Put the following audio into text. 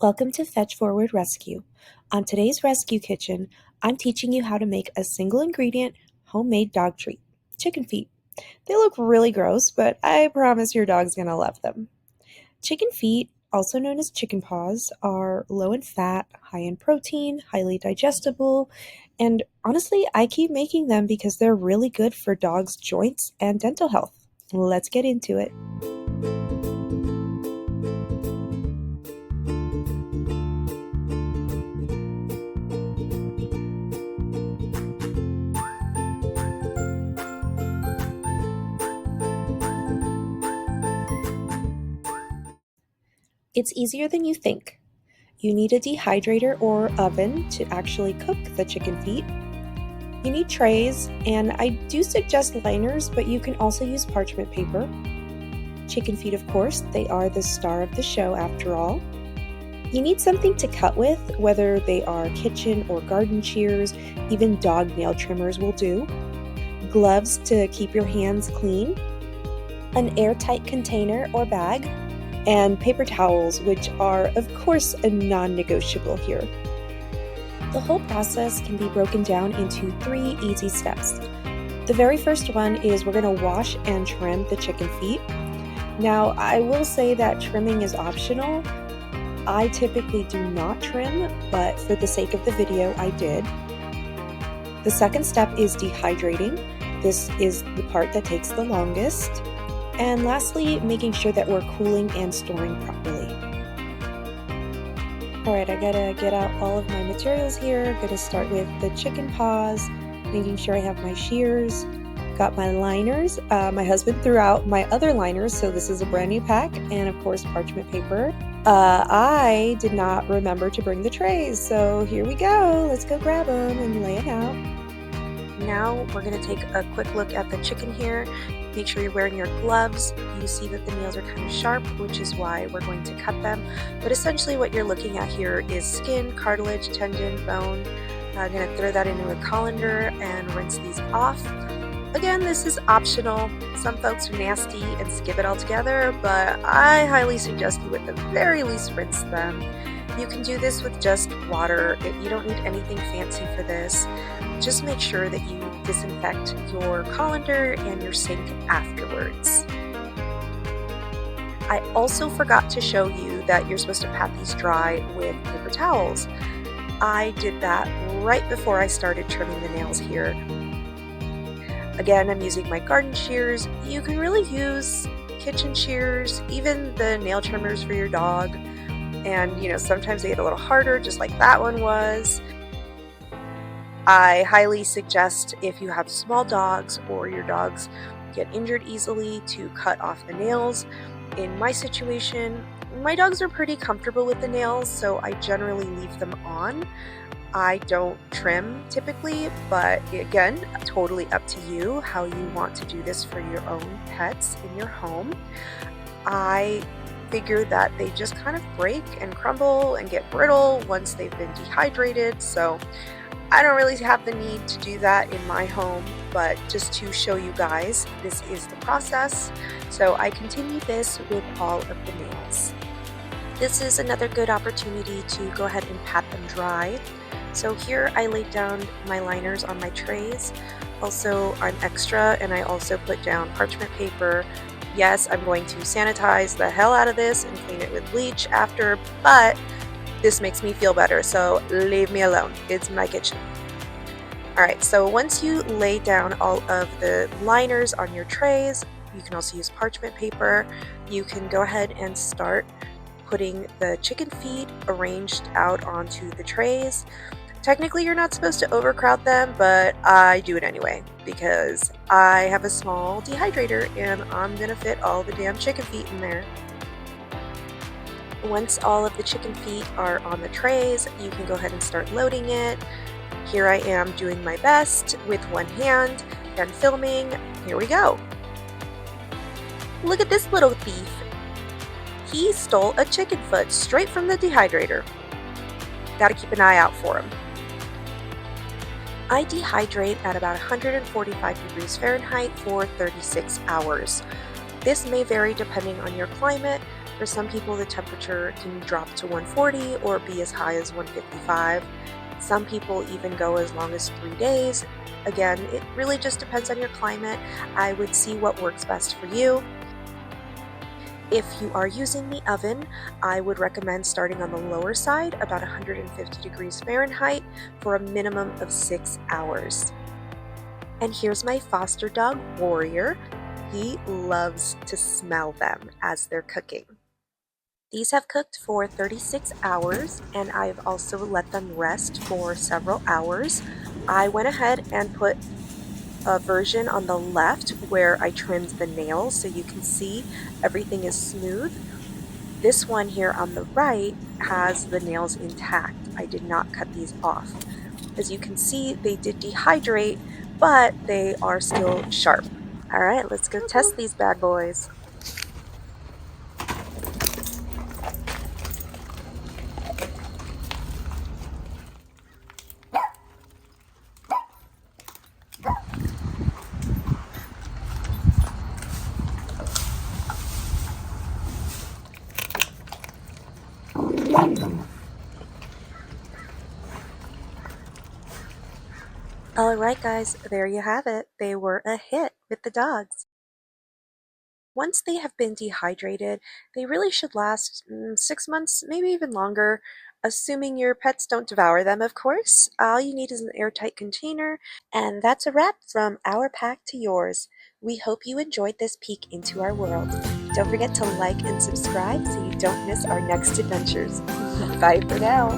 Welcome to Fetch Forward Rescue. On today's Rescue Kitchen, I'm teaching you how to make a single ingredient homemade dog treat, chicken feet. They look really gross, but I promise your dog's gonna love them. Chicken feet, also known as chicken paws, are low in fat, high in protein, highly digestible, and honestly, I keep making them because they're really good for dogs' joints and dental health. Let's get into it. It's easier than you think. You need a dehydrator or oven to actually cook the chicken feet. You need trays, and I do suggest liners, but you can also use parchment paper. Chicken feet, of course, they are the star of the show after all. You need something to cut with, whether they are kitchen or garden shears, even dog nail trimmers will do. Gloves to keep your hands clean. An airtight container or bag. And paper towels, which are, of course, a non-negotiable here. The whole process can be broken down into 3 easy steps. The very first one is we're going to wash and trim the chicken feet. Now, I will say that trimming is optional. I typically do not trim, but for the sake of the video, I did. The second step is dehydrating. This is the part that takes the longest. And lastly, making sure that we're cooling and storing properly. Alright, I gotta get out all of my materials here. Gonna start with the chicken paws, making sure I have my shears, got my liners. My husband threw out my other liners, so this is a brand new pack, and of course parchment paper. I did not remember to bring the trays, so here we go. Let's go grab them and lay it out. Now we're going to take a quick look at the chicken here. Make sure you're wearing your gloves. You see that the nails are kind of sharp, which is why we're going to cut them. But essentially what you're looking at here is skin, cartilage, tendon, bone. I'm going to throw that into a colander and rinse these off. Again, this is optional. Some folks are nasty and skip it altogether, but I highly suggest you at the very least rinse them. You can do this with just water. You don't need anything fancy for this. Just make sure that you disinfect your colander and your sink afterwards. I also forgot to show you that you're supposed to pat these dry with paper towels. I did that right before I started trimming the nails here. Again, I'm using my garden shears. You can really use kitchen shears, even the nail trimmers for your dog. And sometimes they get a little harder, just like that one was. I highly suggest, if you have small dogs or your dogs get injured easily, to cut off the nails. In my situation, my dogs are pretty comfortable with the nails, so I generally leave them on. I don't trim typically, but again, totally up to you how you want to do this for your own pets in your home. I figure that they just kind of break and crumble and get brittle once they've been dehydrated, so I don't really have the need to do that in my home, but just to show you guys, this is the process. So I continue this with all of the nails. This is another good opportunity to go ahead and pat them dry. So here I laid down my liners on my trays. Also, I'm extra, and I also put down parchment paper. Yes, I'm going to sanitize the hell out of this and clean it with bleach after, but this makes me feel better, so leave me alone. It's my kitchen. Alright, so once you lay down all of the liners on your trays, you can also use parchment paper. You can go ahead and start putting the chicken feet arranged out onto the trays. Technically, you're not supposed to overcrowd them, but I do it anyway because I have a small dehydrator and I'm gonna fit all the damn chicken feet in there. Once all of the chicken feet are on the trays, you can go ahead and start loading it. Here I am doing my best with one hand and filming. Here we go. Look at this little thief. He stole a chicken foot straight from the dehydrator. Gotta keep an eye out for him. I dehydrate at about 145 degrees Fahrenheit for 36 hours. This may vary depending on your climate, For some people, the temperature can drop to 140 or be as high as 155. Some people even go as long as 3 days. Again, it really just depends on your climate. I would see what works best for you. If you are using the oven, I would recommend starting on the lower side, about 150 degrees Fahrenheit, for a minimum of 6 hours. And here's my foster dog, Warrior. He loves to smell them as they're cooking. These have cooked for 36 hours, and I've also let them rest for several hours. I went ahead and put a version on the left where I trimmed the nails so you can see everything is smooth. This one here on the right has the nails intact. I did not cut these off. As you can see, they did dehydrate, but they are still sharp. All right, let's go test these bad boys. Alright guys, there you have it. They were a hit with the dogs. Once they have been dehydrated, they really should last 6 months, maybe even longer, assuming your pets don't devour them, of course. All you need is an airtight container, and that's a wrap from our pack to yours. We hope you enjoyed this peek into our world. Don't forget to like and subscribe so you don't miss our next adventures. Bye for now.